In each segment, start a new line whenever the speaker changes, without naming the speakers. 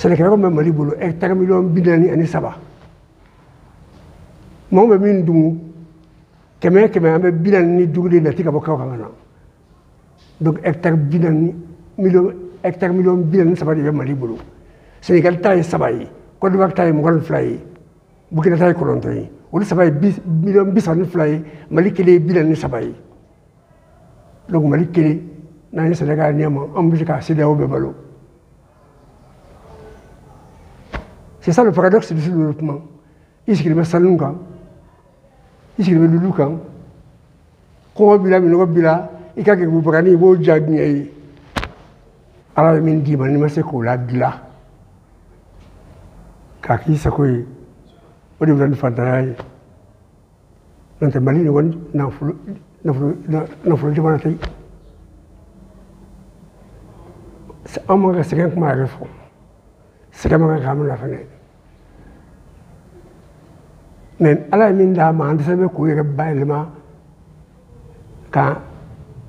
Sénégal même Mali bolo hectare million bidani ani saba mo be min dumu keme ambe bidani dugli la tika bokka kangana donc hectare bidani million bidani saba de Mali bolo Sénégal tay saba yi ko do bak tay mo gon fly Burkina tay ko lonto yi wala saba million bisani fly Mali kele bidani saba yi donc Mali kele na Sénégal niama ambika CEDEAO be balo. C'est ça le paradoxe du développement. Ici, il y a Salunga, ici, il y a Lulukan, quand il y a Bila, il y a des gens qui ont déjà dit alors il me dit, mais il c'est quoi là Kaki Sakoi, au niveau de Fantanaï, dans le Mali, n'a pas de maladie. C'est un moment que c'est quand même un réforme. C'est comme un gamin la fenêtre. Mais à la mine d'âme, on sait que le baillement, quand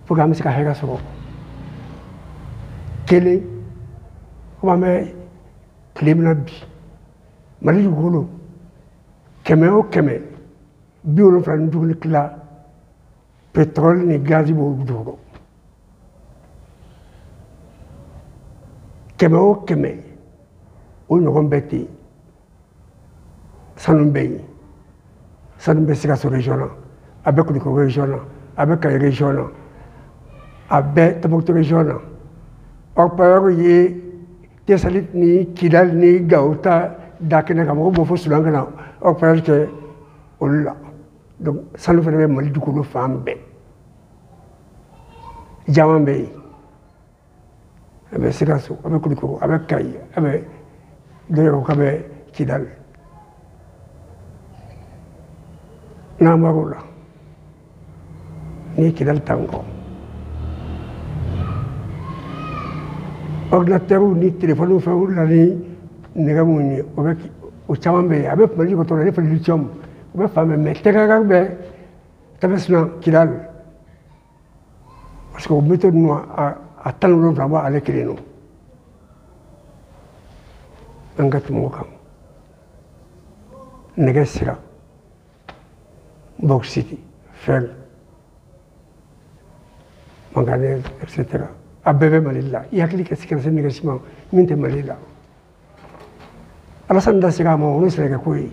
pour que je me fasse quel est, comment me clem la vie. Marie du Golo, Kemé, Biolo Fran du Cla, pétrole ni gaz du Boudoro. Kemé. On nous embêté. Ça nous bénit. Ça nous bénit sur région, avec les régions, avec les régions, avec les régions. Au pire, il y a des salites ni Kidal ni Gauta, Dakina Kamoro, Bofo Sulangana, au pire que Ola. Donc, ça nous fait même mal du coup de femme. Jamambé. Avec Sikasso, avec Kuliko, avec Kai, avec D'ailleurs, on a Kidal. Namarula. Ni Kidal Tango. Ordinateur ni téléphone, ou la ni Négamouni, avec Ochambe, avec Mali, quand on a fait lithium, avec femme, mais Tegarabe, Tabasna, Kidal. Parce qu'on met nous à tant de temps à l'écrit. Angat Mokam Negasira Box City, Fel Manganese, etc. Abebe Malila, il y a quelques séquences de négociation, Minte Malila. Alors, ça ne doit pas on est le Kouy.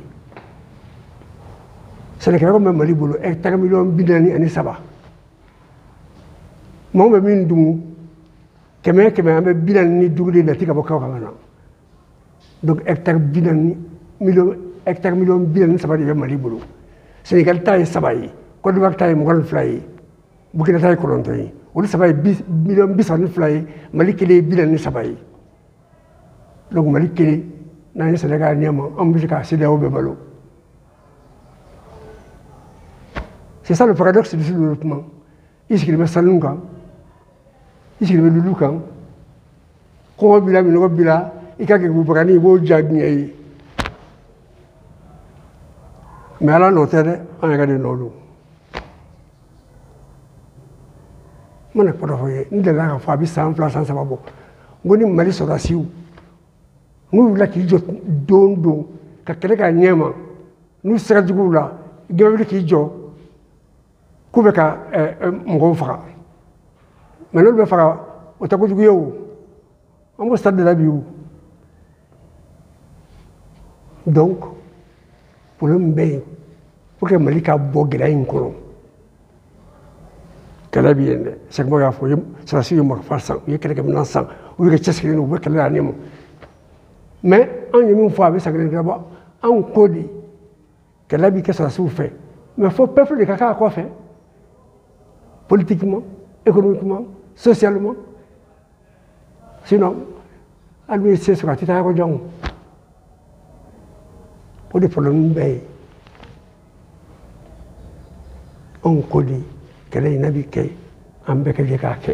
C'est le cas même Malibolo, hectare million bidani ani saba. Mon bébé Doumou, Kemé, ambe bidani dougli la tika boka kangana. Donc hectare million bidani saba de Mali bolo. Sénégal taille saba yi, Côte d'Ivoire taille mo gon fly, Burkina taille ko lonto yi. Wala saba million bisani fly, Mali kele bidani saba yi. Donc Mali kele na Sénégal niama ambika CEDEAO be balo. C'est ça le paradoxe du développement. Ici il y a Salunga, ici il y a Lulukan, quand il y a Bila, il y a des gens qui ont déjà dit. Mais à la note, on a regardé nos. Je ne sais pas si nous avons fait 100 places en Sababo. Nous avons Mali sur la Siou. Nous avons dit Dondo, quelqu'un qui a nous sommes du coup là, nous avons dit Koubeka Mgonfra. Maintenant, nous allons au Takou du Guillaume. On va stade de la bio. Donc, pour le bien, pour que Malika Bogla Incolon. Que la bien, c'est que moi, il faut que ça soit moi façon, il y a quelqu'un qui m'en ou que c'est nous voulons que l'anime. Mais, on y a une fois avec sa grande là-bas, on code que la vie que ça soit fait. Mais il faut pas faire de caca à quoi faire. Politiquement, économiquement, socialement. Sinon, à lui, c'est ce que tu as dit. Pour des problèmes, on connaît qu'elle est inhabitée, en bec de caca.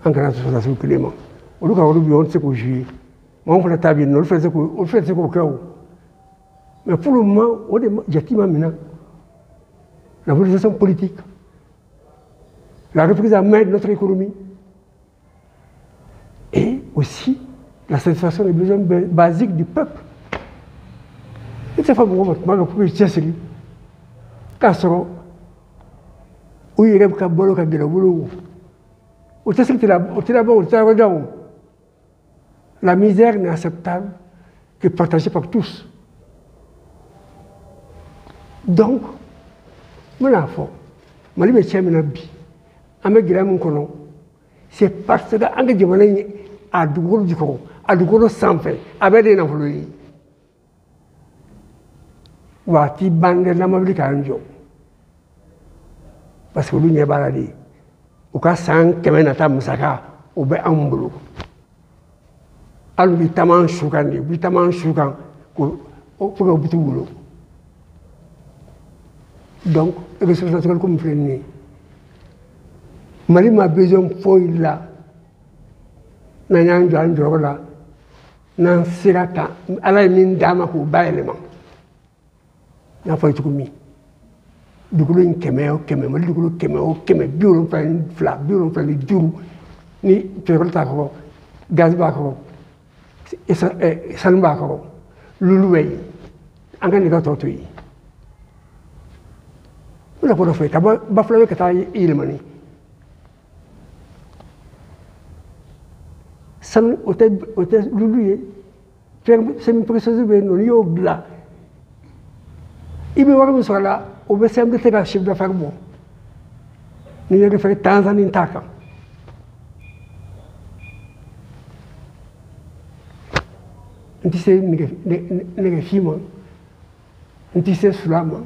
En grande association climat. Au lieu de on sait que je on fait la table, on fait ce qu'on fait. Mais pour le moment, on est jacquement maintenant. La mobilisation politique. La reprise en main de notre économie et aussi la satisfaction des besoins basiques du peuple. Et cette fois, je suis sûr Kassoro, où il y a un bolo qui est là. La misère n'est acceptable que partagée par tous. Donc, c'est parce que a dugukolo jukɔrɔ a dugukolo sanfɛ a bɛ de nafolo ye waati ban dɛ n'an ma wuli k'an jɔ parce que olu ɲɛ b'a la de u ka san 100 nata musaka o bɛ anw bolo hali u bɛ taama an su kan de u bɛ taama an su kan pour que u bɛ t'u bolo donc responsabilité comme filɛ nin ye Mali ma besoin foyi la n'an y'an jɔ an jɔyɔrɔ la n'an sera ka ala ye min d'an ma k'o bayɛlɛma n y'a fɔ ye cogo min dugukolo in 100 o 100 Mali dugukolo 100 o 100 72 75 ni pétrole t'a kɔrɔ gaz b'a kɔrɔ sanu b'a kɔrɔ lulu bɛ yen an ka nɛgɛ tɔ to yen n bɛna ko dɔ fɔ ye ka bɔ Bafulabe ka taa Yɛlɛmani sanu o tɛ lulu ye semi précieuse bɛ yen nɔ n'i y'o dilan i bɛ wari min sɔrɔ a la o bɛ CMDT ka chiffre d'affaires bɔ n'i ye référé Tanzanie t'a kan n tɛ se nɛgɛfin ma n tɛ se sula ma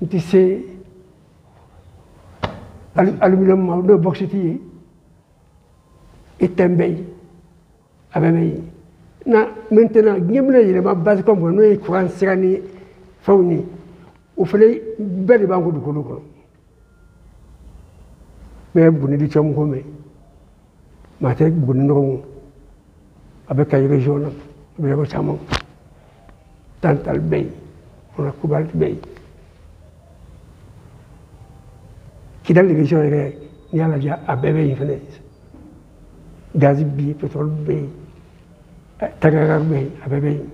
n tɛ se aluminium ma n'o ye bauxite ye i tɛ n bɛ yen a bɛ bɛ yen na maintenant diɲɛ bɛna yɛlɛma base comme n'o ye courant sira ni fɛnw ni o fana bɛɛ de b'an ko dugukolo kɔnɔ bɛɛ ye Buguni di cɛmu ko mɛn maa tɛ Buguni nɔgɔ a bɛ Kayi région na a bɛ yɔrɔ caman Tantal bɛ yen Fana Kubali bɛ yen Kidali région yɛrɛ n'i y'a lajɛ a bɛɛ bɛ yen fana gaz bɛ yen pétrole bɛ yen tagaga bɛ yen a bɛɛ bɛ yen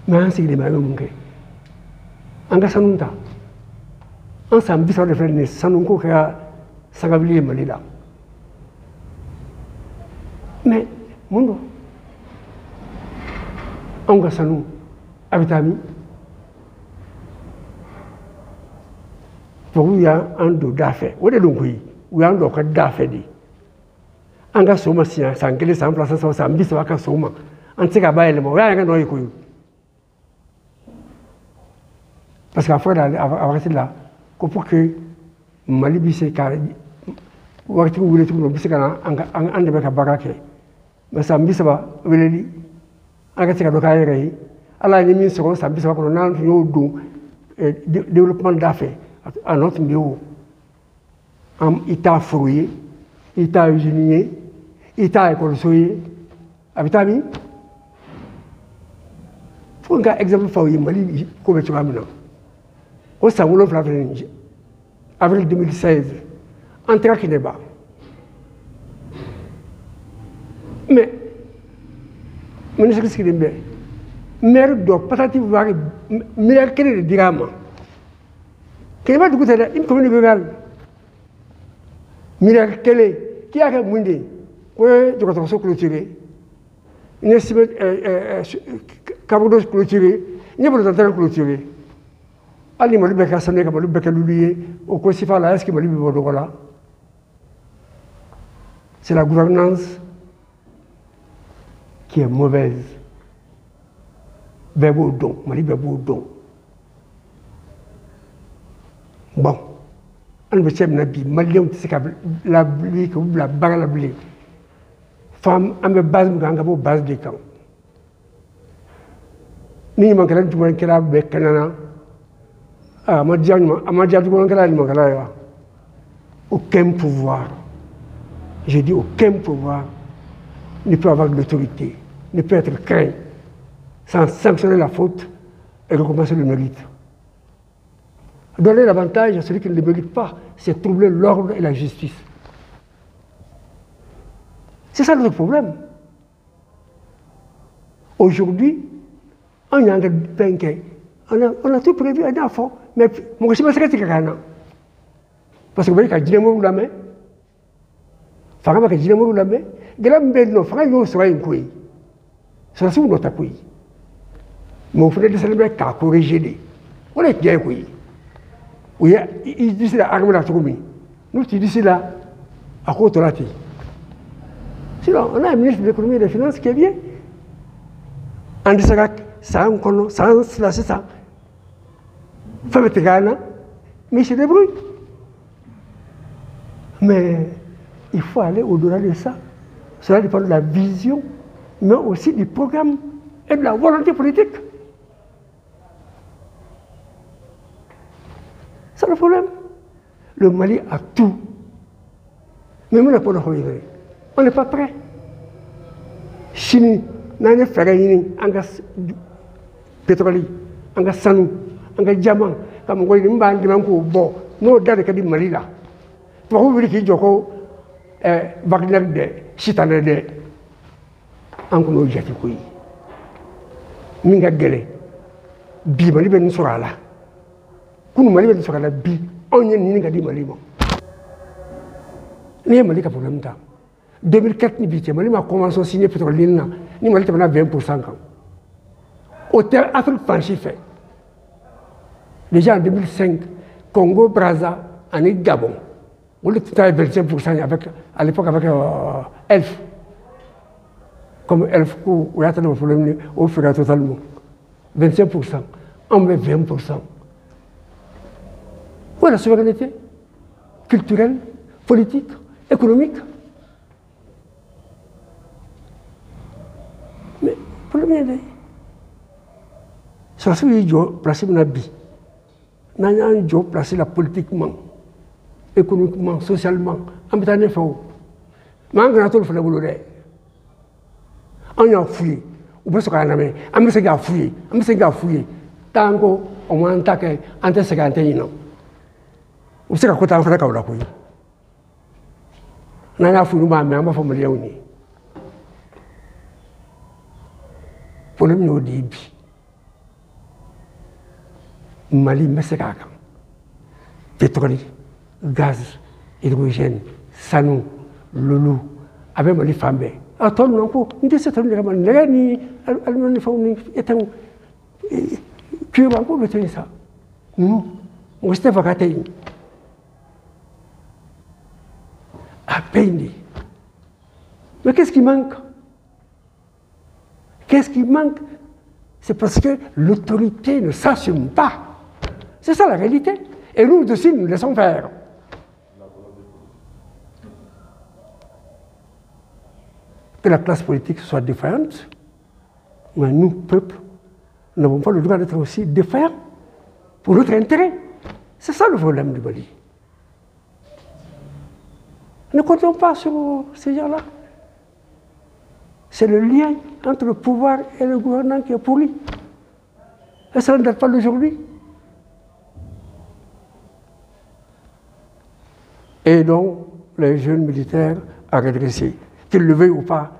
mais an sigilen bɛ an bɛ mun kɛ an ka sanu ta an san 30 de filɛ nin ye sanuko kɛra sagabili ye Mali la mais mun don anw ka sanu a bɛ taa min tubabuw y'an don da fɛ o de don koyi u y'an don u ka da fɛ de an ka so ma siɲɛ san 1 san 2 san 3 san 30 ka so ma an tɛ se ka bayɛlɛma o y'an yɛrɛ nɔ ye koyi parce que a fɔra a wagati la ko pour que Mali bɛ se ka wagati wele cogo min o bɛ se ka na an dɛmɛ ka baara kɛ mais san 30 weleli an ka se ka dɔ k'an yɛrɛ ye ala ye min sɔrɔ san 30 kɔnɔ n'an tun y'o don développement da fɛ a nɔ tun bɛ o i t'a foro ye i t'a usine ye i t'a ekɔliso ye a bɛ taa min fo n ka exemple f'aw ye Mali ko bɛ cogoya min na o san 7 filɛ nin ye avril 2016 an taara Kɛnɛba mais ministre sigilen bɛ maire dɔ patati wari miliyari 1 de dira a ma Kɛnɛba dugu tɛ dɛ une commune rurale miliyari 1 k'i y'a kɛ mun de ye ko ye dɔgɔtɔrɔso clôturé n ye kabudo clôturé n ye bolotantɛrɛ clôturé hali ni Mali bɛ ka sanu ka Mali bɛ kɛ lulu ye o ko sifa la est-ce que Mali bɛ bɔ dɔgɔ la c'est la gouvernance qui est mauvaise bɛɛ b'o dɔn Mali bɛɛ b'o dɔn bon an bɛ cɛ min na bi Maliyɛnw tɛ se ka labili k'u bila baara la bilen f'an bɛ base min kan an ka bɔ base de kan ni ɲamankɛla jumɛnkɛla bɛɛ kɛnɛna a ma diya jumɛnkɛla ye ɲamankɛla ye wa aucun pouvoir j'ai dit aucun pouvoir ne peut avoir de l'autorité ne peut être craint sans sanctionner la faute et récompenser le mérite. Donner l'avantage à celui qui ne le mérite pas, c'est troubler l'ordre et la justice. C'est ça notre problème. Aujourd'hui, on a tout prévu à fond, mais mon chemin serait tirana. Parce que vous voyez qu'il y a dynamo la main, Farama qui dynamo la main, grand bello, Farama sera un couille. Ça c'est notre couille. Mon frère de célébrer qu'à corriger. On est bien couille. Oui, il dit la arme la troumi. Nous, tu dis là, à côté de la tête. Sinon, on a un ministre de l'économie et des finances qui est bien. En disant ça, on connaît, ça, c'est ça. Femme Tigana, mais c'est des bruits. Mais il faut aller au-delà de ça. Cela dépend de la vision, mais aussi du programme et de la volonté politique. C'est le problème. Le Mali a tout. Mais nous, on n'est pas prêt. Chine, nous avons fait un pétrole, un sanou, un diamant, comme on dit, nous avons nous avons Mali là. Pour vous dire qu'il y a Wagner de Chitane de Ankono Jatikoui. Minga Gele, Bi Mali Ben Sorala. Kun Mali Ben Sorala Bi, on y a Ninga di Mali. Ni Mali ka problème ta. 2004 ni bité Mali ma convention signée pétrolière ni Mali t'a 20%. Hôtel Afrique franchi fait. Déjà en 2005, Congo Brazza en Gabon. On était à 25% avec, à l'époque avec Elf. Comme Elf, on a un problème au fur et à mesure totalement. 25%. On met 20%. Où est la souveraineté culturelle, politique, économique? Mais le problème est c'est ce que je place mon habit. Je place la politiquement, économiquement, socialement, en mettant des fonds. Mais en grand tour, il faut le vouloir. On a fouillé. On peut se faire la main. On peut se faire fouiller. On peut se faire fouiller. Tant qu'on a attaqué, on peut se faire attaquer. On sait qu'on a fait la couille. On a fouillé, mais on a fait le lion. Pour le mieux débit. Mali, Messekaka. Pétrole, gaz, hydrogène, sanou, loulou, avec Mali Fambe. Attends, non, on dit c'est un élément. Ni Allemagne, est un. Tu vas encore mettre ça. Nous, on s'était vacataire. À peine. Mais qu'est-ce qui manque? Qu'est-ce qui manque? C'est parce que l'autorité ne s'assume pas. C'est ça la réalité. Et nous aussi, nous laissons faire. Que la classe politique soit différente, mais nous, peuple, n'avons pas le droit d'être aussi différents pour notre intérêt. C'est ça le problème du Mali. Ne comptons pas sur ces gens-là. C'est le lien entre le pouvoir et le gouvernement qui est pourri. Et ça ne date pas d'aujourd'hui. Et donc, les jeunes militaires à redresser, qu'ils le veuillent ou pas,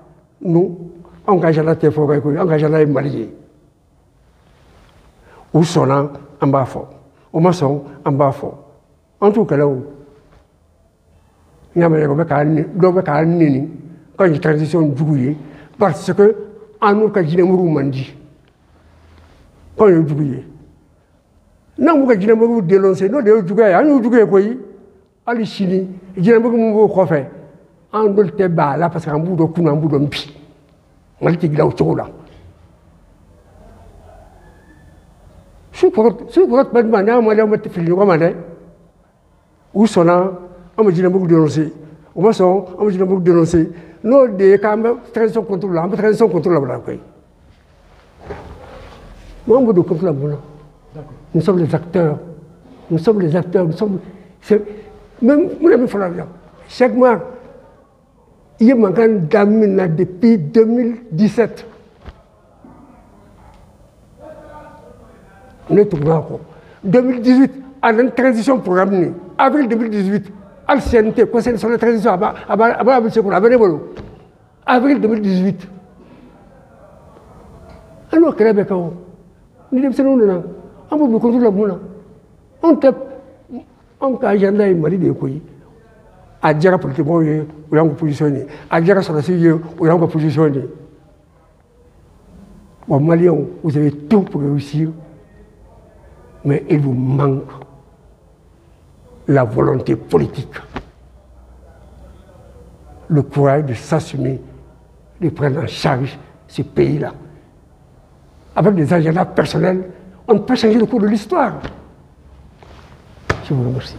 nous, engageons la terre forêt, engageons les Maliens. Ou sont en bas fort, ou maçon en bas fort. En tout cas, là où il y a quand il transition du parce que en nous, quand il y a un quand il y a non, quand il y a un dénoncé, non, il y a un Ali Chili, il y a un peu de fait. En doit te bas là parce qu'en bout de coup, en bout d'un pi. On était là autour là. Ce que votre manière, moi, je me suis fait le où sont là, on me dit beaucoup de dénoncer. On me dit beaucoup de dénoncer. Nous, des caméras, transition contrôle là, on peut transition contrôle là. Moi, on veut de contrôle là. Nous sommes les acteurs. Nous sommes les acteurs. Nous sommes. Même, il faut la dire. Chaque mois, il y a un gamin depuis 2017. On est tourné encore. 2018, à la transition programmée. Avril 2018, à la CNT, Conseil sur la transition, avril 2018. n'o kɛlɛ bɛ kɛ o ni denmisɛnninw nana an b'u contrôle la mun na anw ka agenda ye Mali de ye koyi a diyara politikimɔgɔw ye o y'anw ka position ye a diyara sɔrɔdasiw ye o y'anw ka position ye bon Maliens vous avez tout pour réussir mais il vous manque la volonté politique, le courage de s'assumer, de prendre en charge ce pays-là. Avec des agendas personnels, on ne peut changer le cours de l'histoire. Je vous remercie.